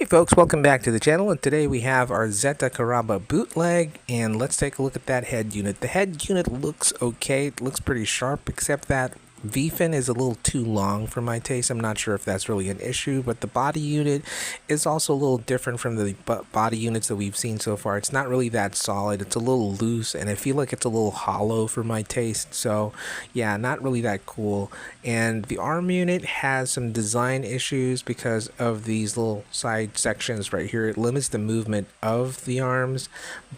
Hey folks, welcome back to the channel, and today we have our Zeta Karaba bootleg, and let's take a look at that head unit. The head unit looks okay, it looks pretty sharp, except that V-fin is a little too long for my taste. I'm not sure if that's really an issue, but the body unit is also a little different from the body units that we've seen so far. It's not really that solid, it's a little loose, and I feel like it's a little hollow for my taste, so yeah, not really that cool. And the arm unit has some design issues because of these little side sections right here. It limits the movement of the arms,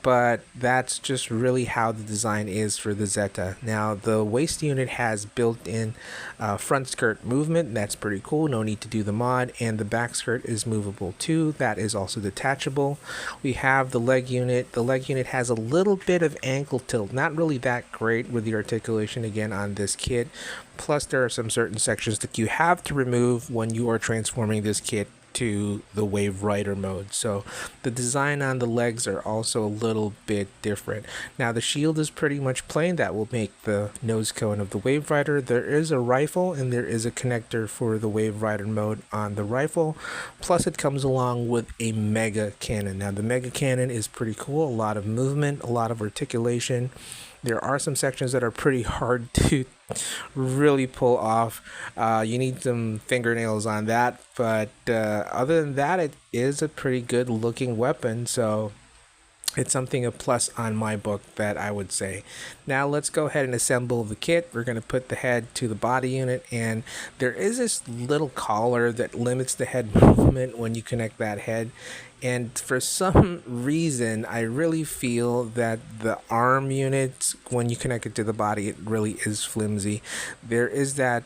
but that's just really how the design is for the Zeta. Now the waist unit has built-in front skirt movement. That's pretty cool, no need to do the mod. And the back skirt is movable too, that is also detachable. We have the leg unit. The leg unit has a little bit of ankle tilt, not really that great with the articulation again on this kit. Plus there are some certain sections that you have to remove when you are transforming this kit to the Wave Rider mode. So the design on the legs are also a little bit different. Now the shield is pretty much plain. That will make the nose cone of the Wave Rider. There is a rifle and there is a connector for the Wave Rider mode on the rifle. Plus it comes along with a mega cannon. Now the mega cannon is pretty cool. A lot of movement, a lot of articulation. There are some sections that are pretty hard to really pull off. You need some fingernails on that, but other than that, it is a pretty good looking weapon, so it's something a plus on my book, that I would say. Now let's go ahead and assemble the kit. We're going to put the head to the body unit, and there is this little collar that limits the head movement when you connect that head. And for some reason, I really feel that the arm unit, when you connect it to the body, it really is flimsy. There is that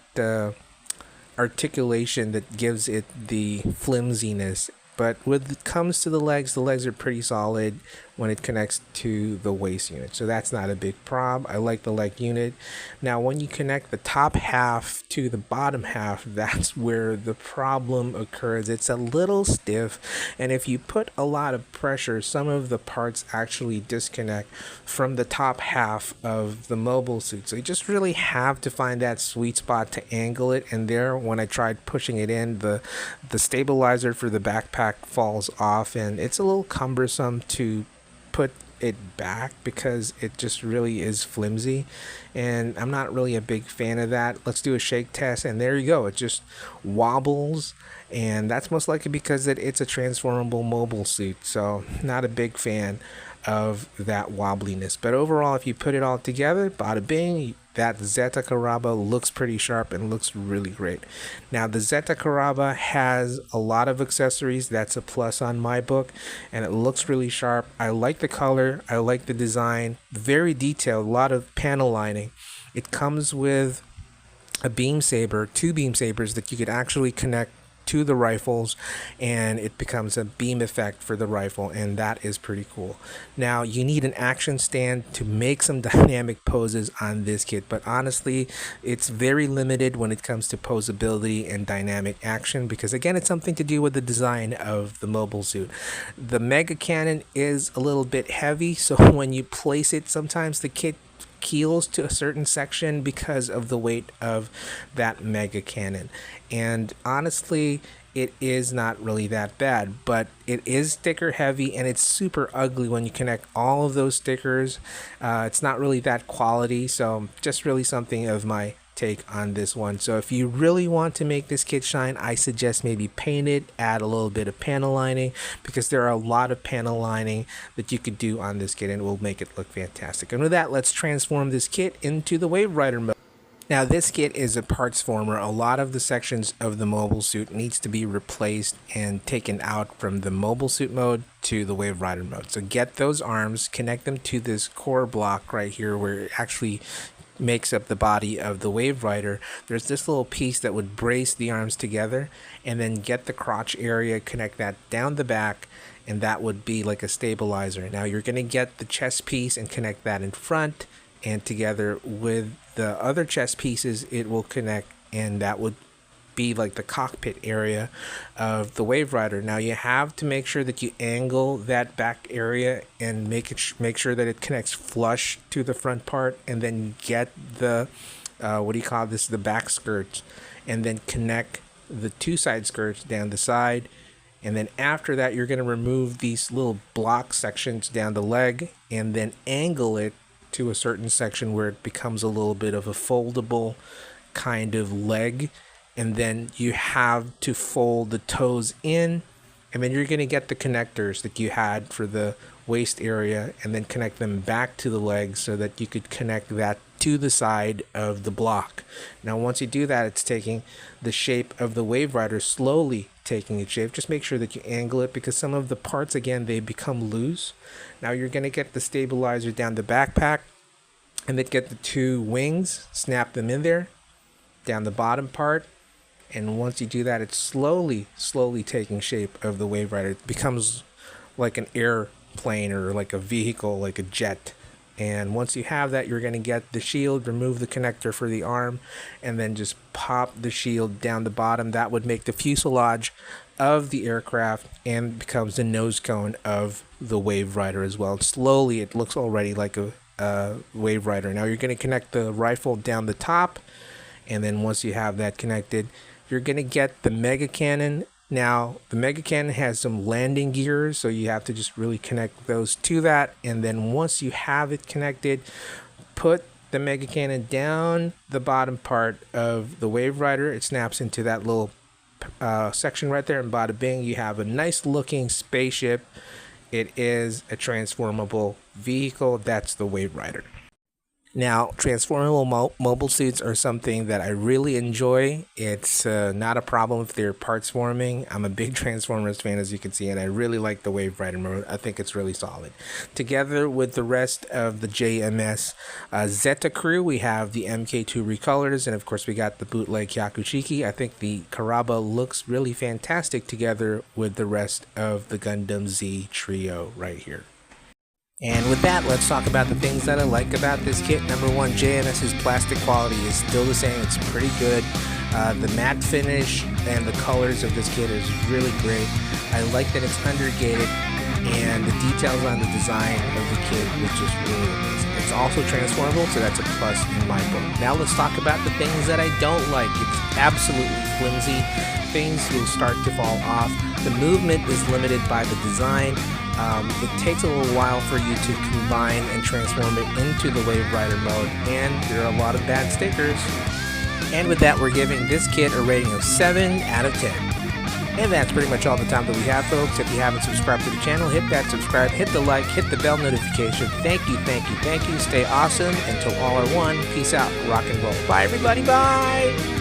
articulation that gives it the flimsiness. But when it comes to the legs are pretty solid when it connects to the waist unit. So that's not a big problem. I like the leg unit. Now, when you connect the top half to the bottom half, that's where the problem occurs. It's a little stiff, and if you put a lot of pressure, some of the parts actually disconnect from the top half of the mobile suit. So you just really have to find that sweet spot to angle it. And there, when I tried pushing it in, the stabilizer for the backpack falls off, and it's a little cumbersome to put it back because it just really is flimsy, and I'm not really a big fan of that. Let's do a shake test, and there you go, it just wobbles, and that's most likely because it's a transformable mobile suit, so not a big fan of that wobbliness. But overall, if you put it all together, bada bing, that Zeta Karaba looks pretty sharp and looks really great. Now the Zeta Karaba has a lot of accessories. That's a plus on my book, and it looks really sharp. I like the color, I like the design, very detailed, a lot of panel lining. It comes with a beam saber, two beam sabers that you could actually connect to the rifles, and it becomes a beam effect for the rifle, and that is pretty cool. Now you need an action stand to make some dynamic poses on this kit, but honestly it's very limited when it comes to posability and dynamic action, because again, it's something to do with the design of the mobile suit. The mega cannon is a little bit heavy, so when you place it, sometimes the kit keels to a certain section because of the weight of that mega cannon. And honestly, it is not really that bad, but it is sticker heavy, and it's super ugly when you connect all of those stickers. It's not really that quality, so just really something of my take on this one. So if you really want to make this kit shine, I suggest maybe paint it, add a little bit of panel lining, because there are a lot of panel lining that you could do on this kit and it will make it look fantastic. And with that, let's transform this kit into the Wave Rider mode. Now this kit is a parts former. A lot of the sections of the mobile suit needs to be replaced and taken out from the mobile suit mode to the Wave Rider mode. So get those arms, connect them to this core block right here where it actually makes up the body of the Wave Rider. There's this little piece that would brace the arms together, and then get the crotch area, connect that down the back, and that would be like a stabilizer. Now you're going to get the chest piece and connect that in front, and together with the other chest pieces it will connect, and that would be like the cockpit area of the Wave Rider. Now you have to make sure that you angle that back area and make sure that it connects flush to the front part, and then get the the back skirts, and then connect the two side skirts down the side, And then after that, you're going to remove these little block sections down the leg and then angle it to a certain section where it becomes a little bit of a foldable kind of leg. And then you have to fold the toes in, and then you're going to get the connectors that you had for the waist area and then connect them back to the legs so that you could connect that to the side of the block. Now once you do that, it's taking the shape of the Wave Rider, slowly taking its shape. Just make sure that you angle it, because some of the parts, again, they become loose. Now you're going to get the stabilizer down the backpack and then get the two wings, snap them in there down the bottom part. And once you do that, it's slowly taking shape of the Wave Rider. It becomes like an airplane or like a vehicle, like a jet. And once you have that, you're going to get the shield, remove the connector for the arm, and then just pop the shield down the bottom. That would make the fuselage of the aircraft and becomes the nose cone of the Wave Rider as well. Slowly, it looks already like a Wave Rider. Now you're going to connect the rifle down the top, and then once you have that connected, you're going to get the Mega Cannon. Now, the Mega Cannon has some landing gears, so you have to just really connect those to that. And then once you have it connected, put the Mega Cannon down the bottom part of the Wave Rider. It snaps into that little section right there, and bada bing, you have a nice looking spaceship. It is a transformable vehicle. That's the Wave Rider. Now, transformable mobile suits are something that I really enjoy. It's not a problem if they're parts forming. I'm a big Transformers fan, as you can see, and I really like the Wave Rider mode. I think it's really solid. Together with the rest of the JMS Zeta crew, we have the MK2 recolors, and of course we got the bootleg Yakushiki. I think the Karaba looks really fantastic together with the rest of the Gundam Z trio right here. And with that, let's talk about the things that I like about this kit. Number one, JMS's plastic quality is still the same. It's pretty good. The matte finish and the colors of this kit is really great. I like that it's undergated, and the details on the design of the kit is just really amazing. It's also transformable, so that's a plus in my book. Now let's talk about the things that I don't like. It's absolutely flimsy. Things will start to fall off. The movement is limited by the design. It takes a little while for you to combine and transform it into the Wave Rider mode, and there are a lot of bad stickers. And with that, we're giving this kit a rating of 7 out of 10. And that's pretty much all the time that we have, folks. If you haven't subscribed to the channel, hit that subscribe, hit the like, hit the bell notification. Thank you, thank you, thank you. Stay awesome. Until all are one, peace out, rock and roll. Bye, everybody. Bye.